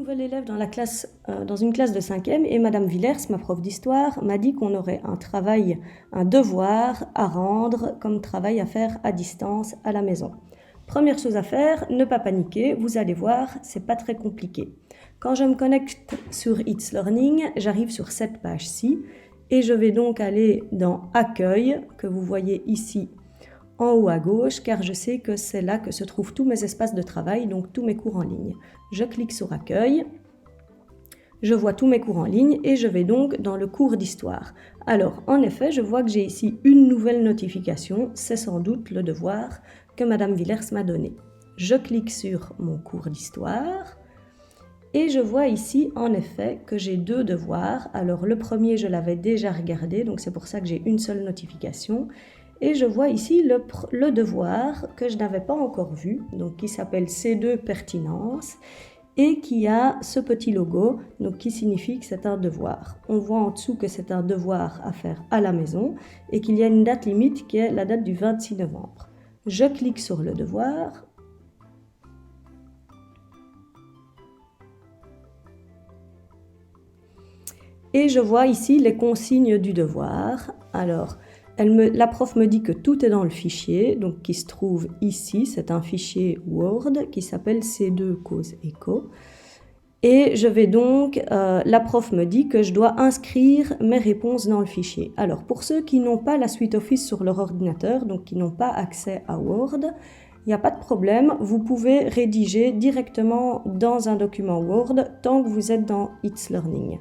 nouvelle élève dans une classe de 5e et Madame Villers, ma prof d'histoire, m'a dit qu'on aurait un devoir à rendre comme travail à faire à distance à la maison. Première chose à faire, ne pas paniquer, vous allez voir, c'est pas très compliqué. Quand je me connecte sur It's Learning, j'arrive sur cette page-ci et je vais donc aller dans Accueil, que vous voyez ici en haut à gauche, car je sais que c'est là que se trouvent tous mes espaces de travail, donc tous mes cours en ligne. Je clique sur Accueil, je vois tous mes cours en ligne et je vais donc dans le cours d'histoire. Alors, en effet, je vois que j'ai ici une nouvelle notification, c'est sans doute le devoir que Madame Villers m'a donné. Je clique sur mon cours d'histoire et je vois ici, en effet, que j'ai 2 devoirs. Alors, le premier, je l'avais déjà regardé, donc c'est pour ça que j'ai une seule notification. Et je vois ici le devoir que je n'avais pas encore vu, donc qui s'appelle C2 Pertinence et qui a ce petit logo, donc qui signifie que c'est un devoir. On voit en dessous que c'est un devoir à faire à la maison et qu'il y a une date limite qui est la date du 26 novembre. Je clique sur le devoir. Et je vois ici les consignes du devoir. Alors, la prof me dit que tout est dans le fichier, donc qui se trouve ici. C'est un fichier Word qui s'appelle C2 Cause Écho. Et je vais donc, la prof me dit que je dois inscrire mes réponses dans le fichier. Alors, pour ceux qui n'ont pas la suite Office sur leur ordinateur, donc qui n'ont pas accès à Word, il n'y a pas de problème, vous pouvez rédiger directement dans un document Word tant que vous êtes dans It's Learning.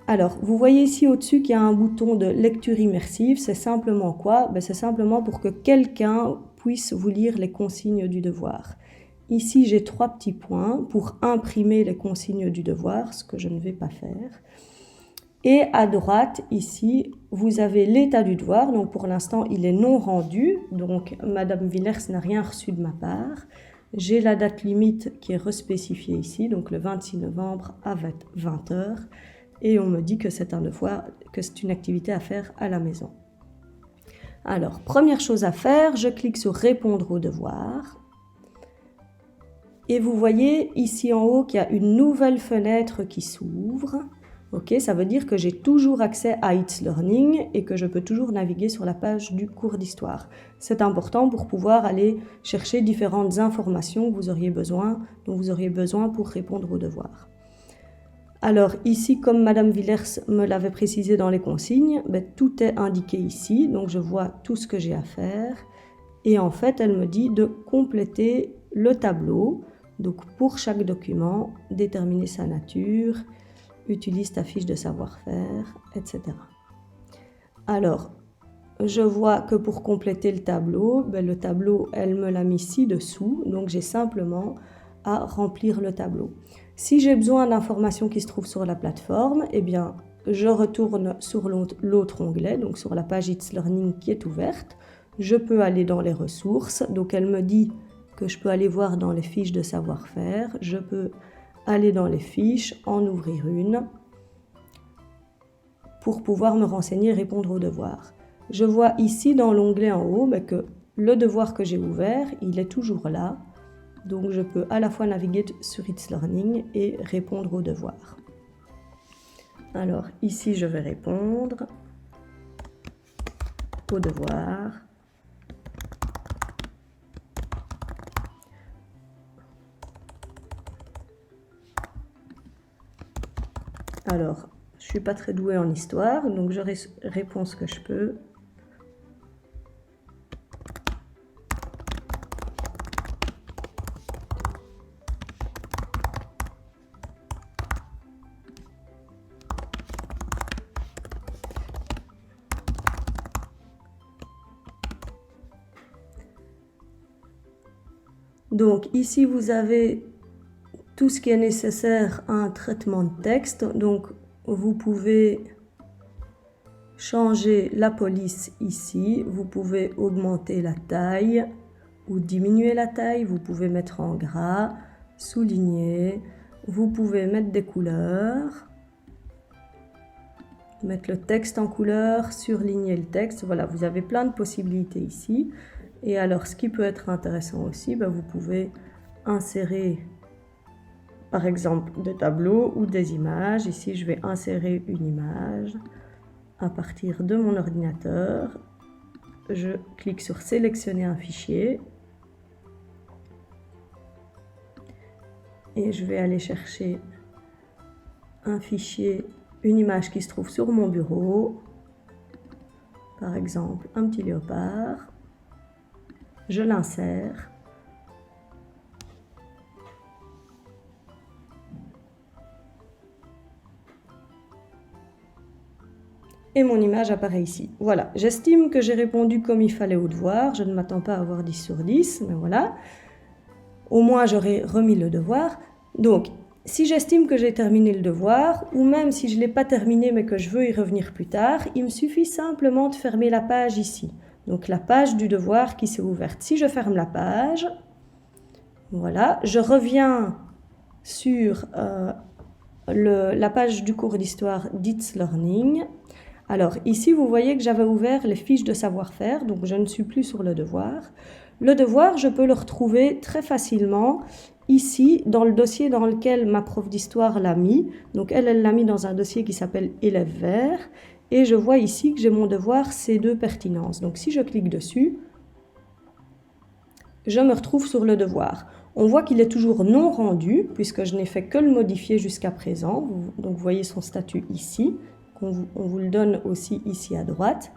Alors, vous voyez ici au-dessus qu'il y a un bouton de lecture immersive. C'est simplement quoi? C'est simplement pour que quelqu'un puisse vous lire les consignes du devoir. Ici, j'ai 3 petits points pour imprimer les consignes du devoir, ce que je ne vais pas faire. Et à droite, ici, vous avez l'état du devoir. Donc, pour l'instant, il est non rendu. Donc, Madame Villers n'a rien reçu de ma part. J'ai la date limite qui est respécifiée ici, donc le 26 novembre à 20 h. Et on me dit que c'est un devoir, que c'est une activité à faire à la maison. Alors, première chose à faire, je clique sur répondre au devoir. Et vous voyez ici en haut qu'il y a une nouvelle fenêtre qui s'ouvre. Ok, ça veut dire que j'ai toujours accès à It's Learning et que je peux toujours naviguer sur la page du cours d'histoire. C'est important pour pouvoir aller chercher différentes informations dont vous auriez besoin pour répondre au devoir. Alors ici, comme Madame Villers me l'avait précisé dans les consignes, tout est indiqué ici, donc je vois tout ce que j'ai à faire. Et en fait, elle me dit de compléter le tableau. Donc pour chaque document, déterminer sa nature, utilise ta fiche de savoir-faire, etc. Alors, je vois que pour compléter le tableau, elle me l'a mis ci-dessous, donc j'ai simplement à remplir le tableau. Si j'ai besoin d'informations qui se trouvent sur la plateforme, eh bien, je retourne sur l'autre onglet, donc sur la page It's Learning qui est ouverte. Je peux aller dans les ressources, donc elle me dit que je peux aller voir dans les fiches de savoir-faire. Je peux aller dans les fiches, en ouvrir une, pour pouvoir me renseigner et répondre aux devoirs. Je vois ici dans l'onglet en haut que le devoir que j'ai ouvert, il est toujours là. Donc je peux à la fois naviguer sur It's Learning et répondre aux devoirs. Alors ici je vais répondre aux devoirs. Alors je ne suis pas très douée en histoire, donc je réponds ce que je peux. Donc ici vous avez tout ce qui est nécessaire à un traitement de texte. Donc vous pouvez changer la police ici, vous pouvez augmenter la taille ou diminuer la taille, vous pouvez mettre en gras, souligner, vous pouvez mettre des couleurs, mettre le texte en couleur, surligner le texte. Voilà, vous avez plein de possibilités ici. Et alors, ce qui peut être intéressant aussi, vous pouvez insérer par exemple des tableaux ou des images. Ici, je vais insérer une image à partir de mon ordinateur. Je clique sur sélectionner un fichier et je vais aller chercher un fichier, une image qui se trouve sur mon bureau, par exemple un petit léopard. Je l'insère. Et mon image apparaît ici. Voilà, j'estime que j'ai répondu comme il fallait au devoir. Je ne m'attends pas à avoir 10 sur 10, mais voilà. Au moins, j'aurai remis le devoir. Donc, si j'estime que j'ai terminé le devoir, ou même si je ne l'ai pas terminé mais que je veux y revenir plus tard, il me suffit simplement de fermer la page ici. Donc, la page du devoir qui s'est ouverte. Si je ferme la page, voilà, je reviens sur la page du cours d'histoire d'It's Learning. Alors ici, vous voyez que j'avais ouvert les fiches de savoir-faire, donc je ne suis plus sur le devoir. Le devoir, je peux le retrouver très facilement ici, dans le dossier dans lequel ma prof d'histoire l'a mis. Donc elle l'a mis dans un dossier qui s'appelle élève vert. Et je vois ici que j'ai mon devoir C2 pertinence. Donc si je clique dessus, je me retrouve sur le devoir. On voit qu'il est toujours non rendu, puisque je n'ai fait que le modifier jusqu'à présent. Donc vous voyez son statut ici. On vous le donne aussi ici à droite.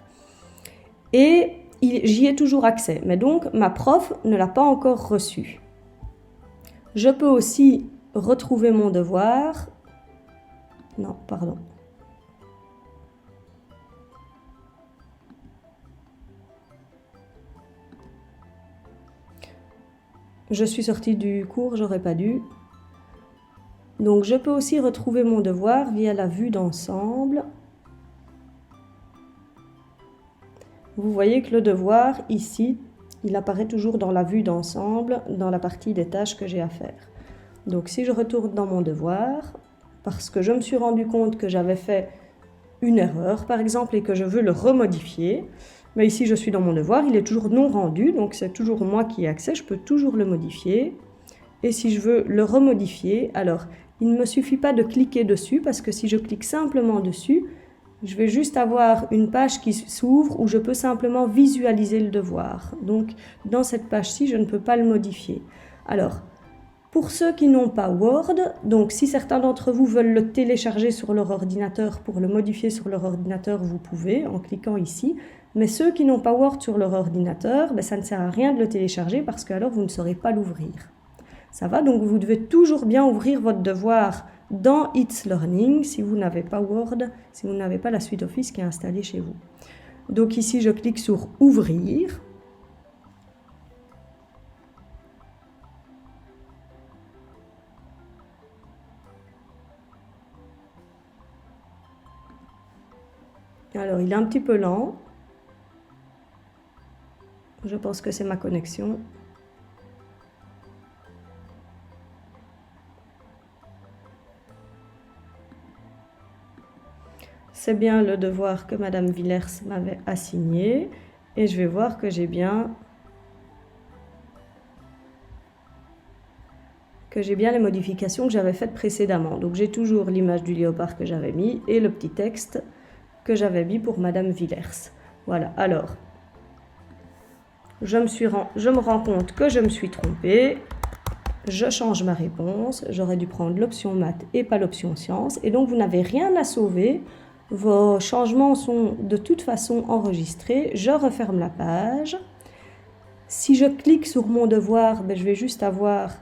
Et j'y ai toujours accès. Mais donc, ma prof ne l'a pas encore reçu. Je peux aussi retrouver mon devoir. Non, pardon. Je suis sortie du cours, j'aurais pas dû. Donc, je peux aussi retrouver mon devoir via la vue d'ensemble. Vous voyez que le devoir, ici, il apparaît toujours dans la vue d'ensemble, dans la partie des tâches que j'ai à faire. Donc, si je retourne dans mon devoir, parce que je me suis rendu compte que j'avais fait une erreur, par exemple, et que je veux le remodifier, mais ici, je suis dans mon devoir, il est toujours non rendu, donc c'est toujours moi qui ai accès, je peux toujours le modifier. Et si je veux le remodifier, alors, il ne me suffit pas de cliquer dessus, parce que si je clique simplement dessus, je vais juste avoir une page qui s'ouvre où je peux simplement visualiser le devoir. Donc, dans cette page-ci, je ne peux pas le modifier. Alors, pour ceux qui n'ont pas Word, donc si certains d'entre vous veulent le télécharger sur leur ordinateur pour le modifier sur leur ordinateur, vous pouvez en cliquant ici. Mais ceux qui n'ont pas Word sur leur ordinateur, ça ne sert à rien de le télécharger parce que alors vous ne saurez pas l'ouvrir. Ça va, donc vous devez toujours bien ouvrir votre devoir dans It's Learning si vous n'avez pas Word, si vous n'avez pas la suite Office qui est installée chez vous. Donc ici, je clique sur Ouvrir. Alors, il est un petit peu lent. Je pense que c'est ma connexion. C'est bien le devoir que Madame Villers m'avait assigné. Et je vais voir que j'ai bien les modifications que j'avais faites précédemment. Donc j'ai toujours l'image du léopard que j'avais mis et le petit texte que j'avais mis pour Madame Villers. Voilà, alors, je me rends compte que je me suis trompée. Je change ma réponse. J'aurais dû prendre l'option maths et pas l'option sciences. Et donc, vous n'avez rien à sauver. Vos changements sont de toute façon enregistrés. Je referme la page. Si je clique sur mon devoir, je vais juste avoir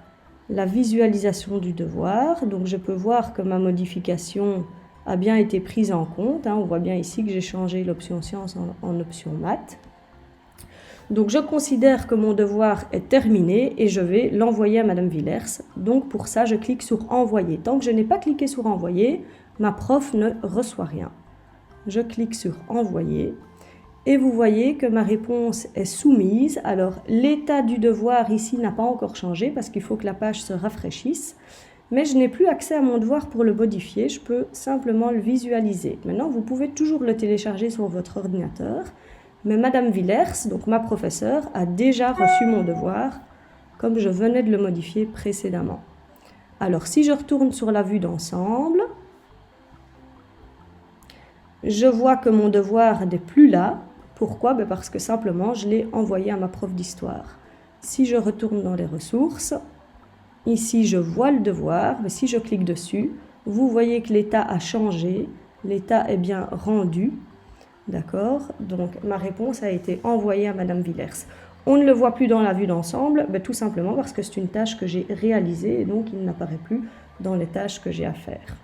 la visualisation du devoir. Donc, je peux voir que ma modification a bien été prise en compte. On voit bien ici que j'ai changé l'option sciences en option maths. Donc, je considère que mon devoir est terminé et je vais l'envoyer à Madame Villers. Donc, pour ça, je clique sur Envoyer. Tant que je n'ai pas cliqué sur Envoyer, ma prof ne reçoit rien. Je clique sur Envoyer et vous voyez que ma réponse est soumise. Alors, l'état du devoir ici n'a pas encore changé parce qu'il faut que la page se rafraîchisse. Mais je n'ai plus accès à mon devoir pour le modifier. Je peux simplement le visualiser. Maintenant, vous pouvez toujours le télécharger sur votre ordinateur. Mais Madame Villers, donc ma professeure, a déjà reçu mon devoir, comme je venais de le modifier précédemment. Alors, si je retourne sur la vue d'ensemble, je vois que mon devoir n'est plus là. Pourquoi? Parce que simplement, je l'ai envoyé à ma prof d'histoire. Si je retourne dans les ressources, ici, je vois le devoir, mais si je clique dessus, vous voyez que l'état a changé, l'état est bien rendu. D'accord? Donc, ma réponse a été envoyée à Madame Villers. On ne le voit plus dans la vue d'ensemble, tout simplement parce que c'est une tâche que j'ai réalisée et donc il n'apparaît plus dans les tâches que j'ai à faire.